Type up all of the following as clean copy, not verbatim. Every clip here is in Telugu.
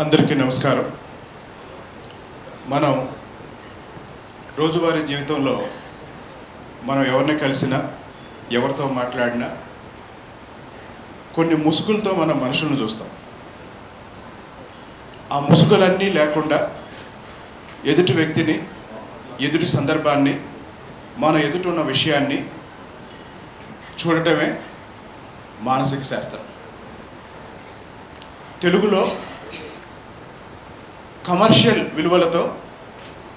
అందరికీ నమస్కారం. మనం రోజువారీ జీవితంలో మనం ఎవరిని కలిసినా, ఎవరితో మాట్లాడినా కొన్ని ముసుగులతో మనం మనుషులను చూస్తాం. ఆ ముసుగులన్నీ లేకుండా ఎదుటి వ్యక్తిని, ఎదుటి సందర్భాన్ని, మన ఎదుటి ఉన్న విషయాన్ని చూడటమే మానసిక శాస్త్రం. తెలుగులో కమర్షియల్ విలువలతో,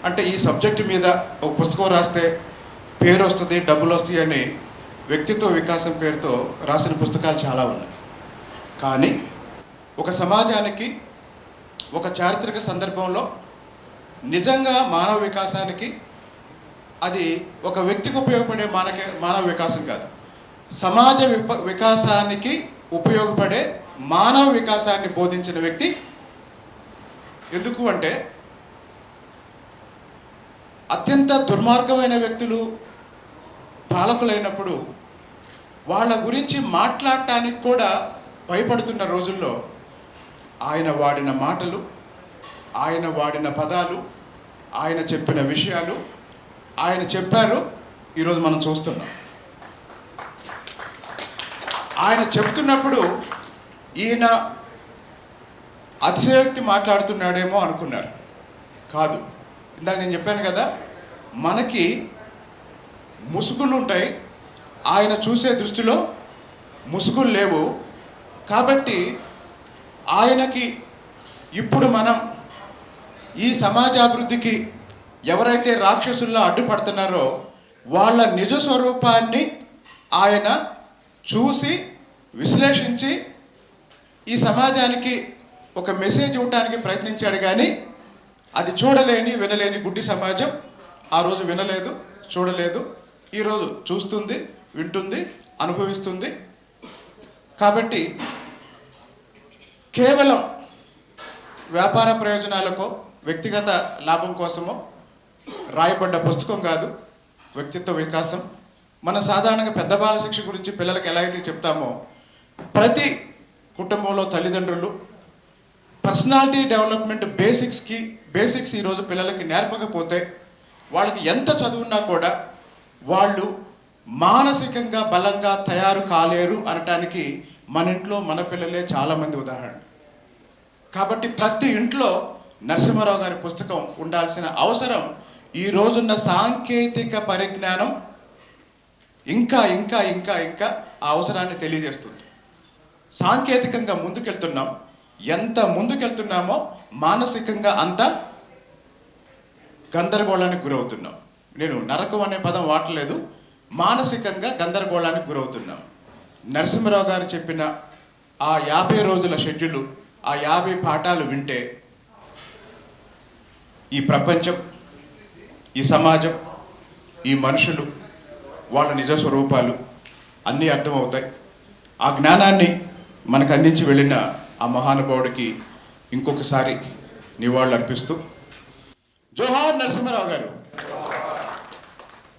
అంటే ఈ సబ్జెక్టు మీద ఒక పుస్తకం రాస్తే పేరు వస్తుంది, డబ్బులు వస్తాయి అని వ్యక్తిత్వ వికాసం పేరుతో రాసిన పుస్తకాలు చాలా ఉన్నాయి. కానీ ఒక సమాజానికి, ఒక చారిత్రక సందర్భంలో నిజంగా మానవ వికాసానికి అది ఒక వ్యక్తికి ఉపయోగపడే మానవ వికాసం కాదు, సమాజ వికాసానికి ఉపయోగపడే మానవ వికాసాన్ని బోధించిన వ్యక్తి. ఎందుకు అంటే అత్యంత దుర్మార్గమైన వ్యక్తులు పాలకులైనప్పుడు వాళ్ళ గురించి మాట్లాడటానికి కూడా భయపడుతున్న రోజుల్లో ఆయన వాడిన మాటలు, ఆయన వాడిన పదాలు, ఆయన చెప్పిన విషయాలు, ఆయన చెప్పారు, ఈరోజు మనం చూస్తున్నాం. ఆయన చెప్తున్నప్పుడు ఈయన అతిశయోక్తి మాట్లాడుతున్నాడేమో అనుకున్నారు. కాదు, ఇందాక నేను చెప్పాను కదా, మనకి ముసుగులు ఉంటాయి, ఆయన చూసే దృష్టిలో ముసుగులు లేవు. కాబట్టి ఆయనకి ఇప్పుడు మనం ఈ సమాజాభివృద్ధికి ఎవరైతే రాక్షసుల్లో అడ్డుపడుతున్నారో వాళ్ళ నిజ స్వరూపాన్ని ఆయన చూసి విశ్లేషించి ఈ సమాజానికి ఒక మెసేజ్ ఇవ్వటానికి ప్రయత్నించాడు. కానీ అది చూడలేని, వినలేని గుడ్డి సమాజం ఆ రోజు వినలేదు, చూడలేదు. ఈరోజు చూస్తుంది, వింటుంది, అనుభవిస్తుంది. కాబట్టి కేవలం వ్యాపార ప్రయోజనాలకో, వ్యక్తిగత లాభం కోసమో రాయబడ్డ పుస్తకం కాదు వ్యక్తిత్వ వికాసం. మన సాధారణంగా పెద్ద బాల శిక్ష గురించి పిల్లలకు ఎలా అయితే చెప్తామో, ప్రతి కుటుంబంలో తల్లిదండ్రులు పర్సనాలిటీ డెవలప్మెంట్ బేసిక్స్ ఈరోజు పిల్లలకి నేర్పకపోతే వాళ్ళకి ఎంత చదువున్నా కూడా వాళ్ళు మానసికంగా బలంగా తయారు కాలేరు అనటానికి మన ఇంట్లో మన పిల్లలే చాలామంది ఉదాహరణ. కాబట్టి ప్రతి ఇంట్లో నరసింహారావు గారి పుస్తకం ఉండాల్సిన అవసరం ఈ రోజున్న సాంకేతిక పరిజ్ఞానం ఇంకా ఇంకా ఇంకా ఇంకా ఆ అవసరాన్ని తెలియజేస్తుంది. సాంకేతికంగా ముందుకెళ్తున్నాం, ఎంత ముందుకెళ్తున్నామో మానసికంగా అంత గందరగోళానికి గురవుతున్నాం. నేను నరకం అనే పదం వాడలేదు, మానసికంగా గందరగోళానికి గురవుతున్నాం. నరసింహారావు గారు చెప్పిన ఆ 50 రోజుల షెడ్యూలు, ఆ 50 పాఠాలు వింటే ఈ ప్రపంచం, ఈ సమాజం, ఈ మనుషులు, వాళ్ళ నిజ స్వరూపాలు అన్నీ అర్థమవుతాయి. ఆ జ్ఞానాన్ని మనకు అందించి వెళ్ళిన ఆ మహానుభావుడికి ఇంకొకసారి నివాళులు అర్పిస్తూ, జోహార్ నరసింహారావు గారు.